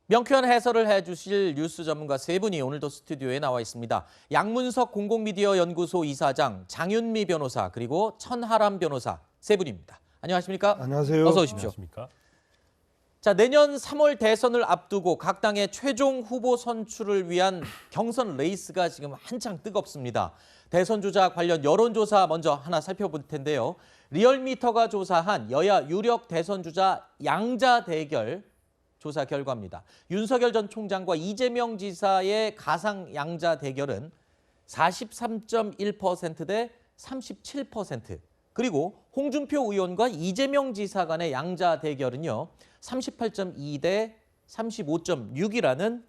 명쾌한 해설을 해주실 뉴스 전문가 세 분이 오늘도 스튜디오에 나와 있습니다. 양문석 공공미디어 연구소 이사장, 장윤미 변호사, 그리고 천하람 변호사 세 분입니다. 안녕하십니까? 안녕하세요. 어서 오십시오. 안녕하십니까? 자, 내년 3월 대선을 앞두고 각 당의 최종 후보 선출을 위한 경선 레이스가 지금 한창 뜨겁습니다. 대선 주자 관련 여론조사 먼저 하나 살펴볼 텐데요. 리얼미터가 조사한 여야 유력 대선 주자 양자 대결 조사 결과입니다. 윤석열 전 총장과 이재명 지사의 가상 양자 대결은 43.1% 대 37%, 그리고 홍준표 의원과 이재명 지사 간의 양자 대결은요 38.2 대 35.6이라는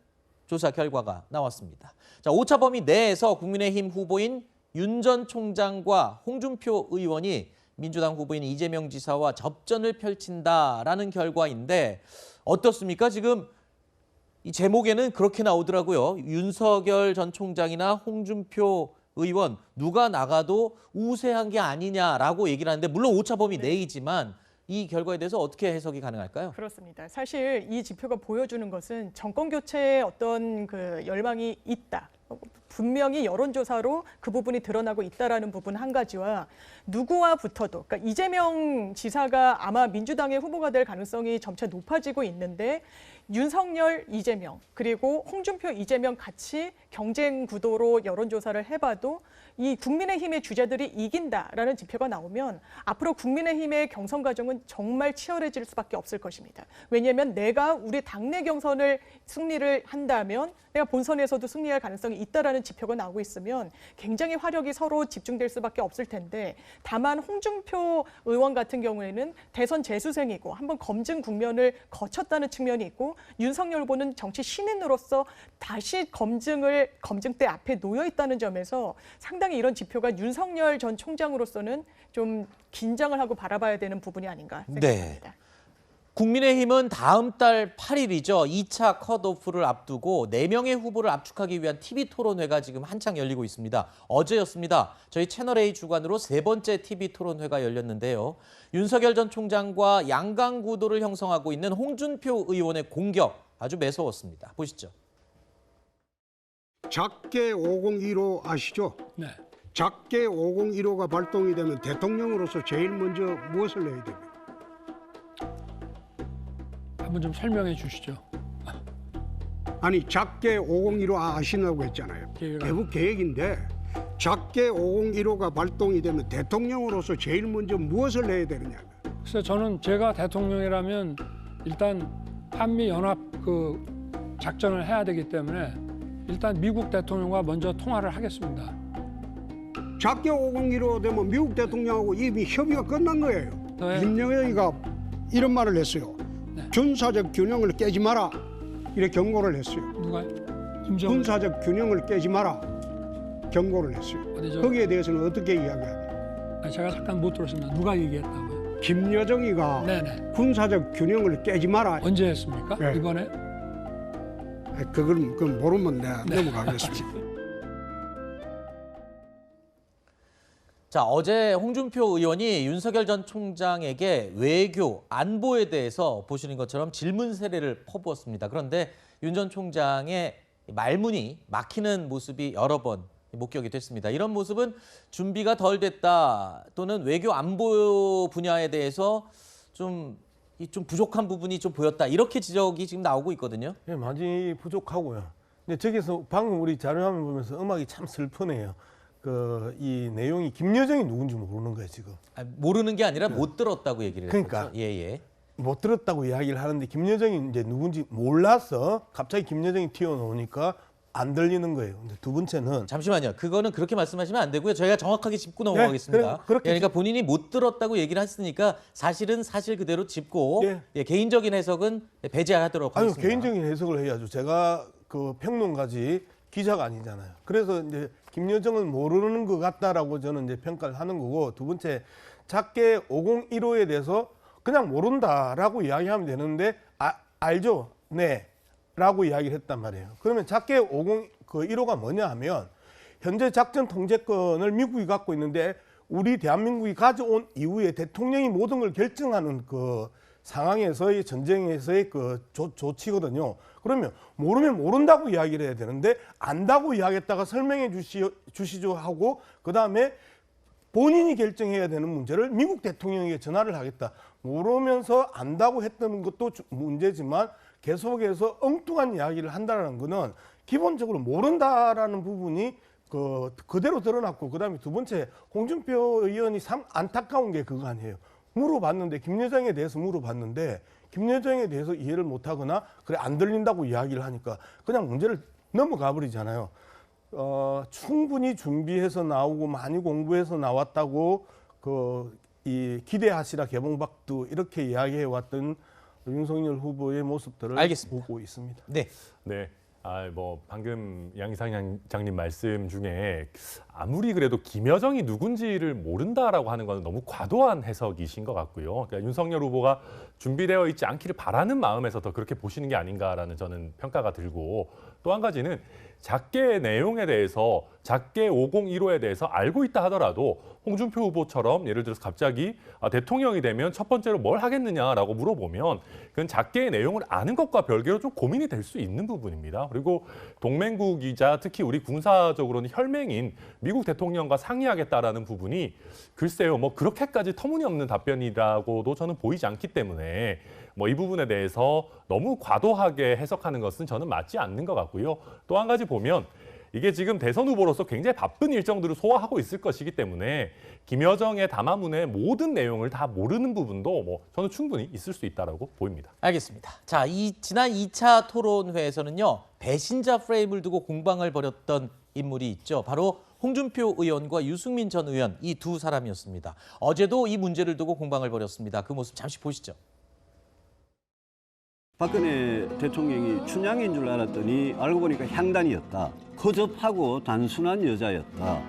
조사 결과가 나왔습니다. 자, 오차 범위 내에서 국민의힘 후보인 윤 전 총장과 홍준표 의원이 민주당 후보인 이재명 지사와 접전을 펼친다라는 결과인데 어떻습니까? 지금 이 제목에는 그렇게 나오더라고요. 윤석열 전 총장이나 홍준표 의원 누가 나가도 우세한 게 아니냐라고 얘기를 하는데, 물론 오차 범위 내이지만 이 결과에 대해서 어떻게 해석이 가능할까요? 그렇습니다. 사실 이 지표가 보여주는 것은 정권 교체에 어떤 열망이 있다. 분명히 여론조사로 그 부분이 드러나고 있다라는 부분 한 가지와, 누구와 붙어도, 그러니까 이재명 지사가 아마 민주당의 후보가 될 가능성이 점차 높아지고 있는데, 윤석열, 이재명, 그리고 홍준표, 이재명 같이 경쟁 구도로 여론조사를 해봐도 이 국민의힘의 주자들이 이긴다라는 지표가 나오면 앞으로 국민의힘의 경선 과정은 정말 치열해질 수밖에 없을 것입니다. 왜냐하면 내가 우리 당내 경선을 승리를 한다면 내가 본선에서도 승리할 가능성이 있다라는 지표가 나오고 있으면 굉장히 화력이 서로 집중될 수밖에 없을 텐데, 다만 홍준표 의원 같은 경우에는 대선 재수생이고 한번 검증 국면을 거쳤다는 측면이 있고, 윤석열 후보는 정치 신인으로서 다시 검증대 앞에 놓여 있다는 점에서 상당히 이런 지표가 윤석열 전 총장으로서는 좀 긴장을 하고 바라봐야 되는 부분이 아닌가 생각합니다. 네. 국민의힘은 다음 달 8일이죠. 2차 컷오프를 앞두고 4명의 후보를 압축하기 위한 TV토론회가 지금 한창 열리고 있습니다. 어제였습니다. 저희 채널A 주관으로 3번째 TV토론회가 열렸는데요. 윤석열 전 총장과 양강 구도를 형성하고 있는 홍준표 의원의 공격 아주 매서웠습니다. 보시죠. 작게 501호 아시죠? 네. 작게 501호가 발동이 되면 대통령으로서 제일 먼저 무엇을 해야 됩니까? 한번 좀 설명해 주시죠. 아니, 작게 501호 아시냐고 했잖아요. 개국 계획인데 작게 501호가 발동이 되면 대통령으로서 제일 먼저 무엇을 해야 되느냐. 그래서 저는 제가 대통령이라면 일단 한미 연합 작전을 해야 되기 때문에 일단 미국 대통령과 먼저 통화를 하겠습니다. 작게 501호 되면 미국 대통령하고 이미 협의가 끝난 거예요. 네. 김정은이가 이런 말을 했어요. 네. 군사적 균형을 깨지 마라, 이렇게 경고를 했어요. 누가? 김정은. 군사적 균형을 깨지 마라 경고를 했어요. 어디죠? 거기에 대해서는 어떻게 이야기하나요? 아니, 제가 잠깐 못 들었습니다. 누가 얘기했다고요? 김여정이가 네네. 군사적 균형을 깨지 마라. 언제 했습니까? 네. 이번에? 그건 모르면 내가 넘어가겠습니다. 자, 어제 홍준표 의원이 윤석열 전 총장에게 외교, 안보에 대해서 보시는 것처럼 질문 세례를 퍼부었습니다. 그런데 윤 전 총장의 말문이 막히는 모습이 여러 번 목격이 됐습니다. 이런 모습은 준비가 덜 됐다, 또는 외교 안보 분야에 대해서 좀 부족한 부분이 좀 보였다, 이렇게 지적이 지금 나오고 있거든요. 네, 많이 부족하고요. 근데 저기서 방금 우리 자료화면 보면서 음악이 참 슬프네요. 이 내용이 김여정이 누군지 모르는 거예요, 지금. 모르는 게 아니라 못 들었다고 얘기를 했죠. 그러니까. 예. 못 들었다고 이야기를 하는데 김여정이 이제 누군지 몰라서 갑자기 김여정이 튀어나오니까 안 들리는 거예요. 근데 두 번째는 잠시만요. 그거는 그렇게 말씀하시면 안 되고요. 저희가 정확하게 짚고 넘어가겠습니다. 그러니까 본인이 못 들었다고 얘기를 했으니까 사실은 사실 그대로 짚고 개인적인 해석은 배제하도록 하겠습니다. 아니요, 개인적인 해석을 해야죠. 제가 평론가지 기자가 아니잖아요. 그래서 이제 김여정은 모르는 것 같다라고 저는 이제 평가를 하는 거고, 두 번째, 작게 501호에 대해서 그냥 모른다라고 이야기하면 되는데 알죠? 네. 라고 이야기를 했단 말이에요. 그러면 작게 501호가 뭐냐 하면 현재 작전 통제권을 미국이 갖고 있는데 우리 대한민국이 가져온 이후에 대통령이 모든 걸 결정하는 상황에서의 전쟁에서의 조치거든요. 그럼 그러면 모르면 모른다고 이야기를 해야 되는데 안다고 이야기했다가 설명해 주시죠 하고 그다음에 본인이 결정해야 되는 문제를 미국 대통령에게 전화를 하겠다. 모르면서 안다고 했던 것도 문제지만 계속해서 엉뚱한 이야기를 한다는 거는 기본적으로 모른다라는 부분이 그대로 드러났고 그다음에 두 번째 홍준표 의원이 참 안타까운 게 그거 아니에요. 물어봤는데 김여정에 대해서 물어봤는데 김여정에 대해서 이해를 못하거나 그래 안 들린다고 이야기를 하니까 그냥 문제를 넘어가 버리잖아요. 충분히 준비해서 나오고 많이 공부해서 나왔다고 이 기대하시라 개봉박두 이렇게 이야기해 왔던 윤석열 후보의 모습들을 알겠습니다. 보고 있습니다. 네. 네. 뭐 방금 양 이사장님 말씀 중에 아무리 그래도 김여정이 누군지를 모른다라고 하는 건 너무 과도한 해석이신 것 같고요. 그러니까 윤석열 후보가 준비되어 있지 않기를 바라는 마음에서 더 그렇게 보시는 게 아닌가라는 저는 평가가 들고 또 한 가지는 작게 내용에 대해서 작게 501호에 대해서 알고 있다 하더라도 홍준표 후보처럼 예를 들어서 갑자기 대통령이 되면 첫 번째로 뭘 하겠느냐라고 물어보면 그건 작게의 내용을 아는 것과 별개로 좀 고민이 될 수 있는 부분입니다. 그리고 동맹국이자 특히 우리 군사적으로는 혈맹인 미국 대통령과 상의하겠다라는 부분이 글쎄요 뭐 그렇게까지 터무니없는 답변이라고도 저는 보이지 않기 때문에 뭐 이 부분에 대해서 너무 과도하게 해석하는 것은 저는 맞지 않는 것 같고요. 또 한 가지 보면 이게 지금 대선 후보로서 굉장히 바쁜 일정들을 소화하고 있을 것이기 때문에 김여정의 담화문의 모든 내용을 다 모르는 부분도 뭐 저는 충분히 있을 수 있다라고 보입니다. 알겠습니다. 자, 지난 2차 토론회에서는요. 배신자 프레임을 두고 공방을 벌였던 인물이 있죠. 바로 홍준표 의원과 유승민 전 의원 이 두 사람이었습니다. 어제도 이 문제를 두고 공방을 벌였습니다. 그 모습 잠시 보시죠. 박근혜 대통령이 춘향인 줄 알았더니 알고 보니까 향단이었다. 허접하고 단순한 여자였다.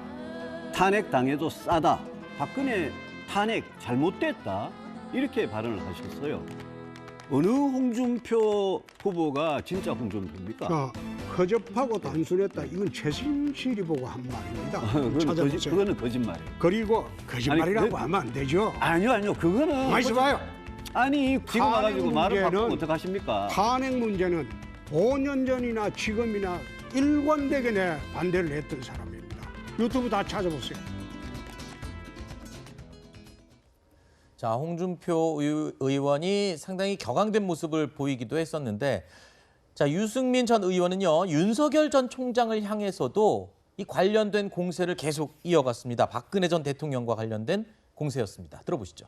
탄핵당해도 싸다. 박근혜 탄핵 잘못됐다. 이렇게 발언을 하셨어요. 어느 홍준표 후보가 진짜 홍준표입니까? 허접하고 단순했다. 이건 최순실이 보고 한 말입니다. 찾아보세요. 그거는 거짓말이에요. 그리고 거짓말이라고 하면 안 되죠. 아니요. 그거는 많이 봐요. 아니 지금 와가지고 말을 바꾸면 문제는 어떡하십니까? 탄핵 문제는 5년 전이나 지금이나 일관되게 내 반대를 했던 사람입니다. 유튜브 다 찾아보세요. 자, 홍준표 의원이 상당히 격앙된 모습을 보이기도 했었는데 자, 유승민 전 의원은요. 윤석열 전 총장을 향해서도 이 관련된 공세를 계속 이어갔습니다. 박근혜 전 대통령과 관련된 공세였습니다. 들어보시죠.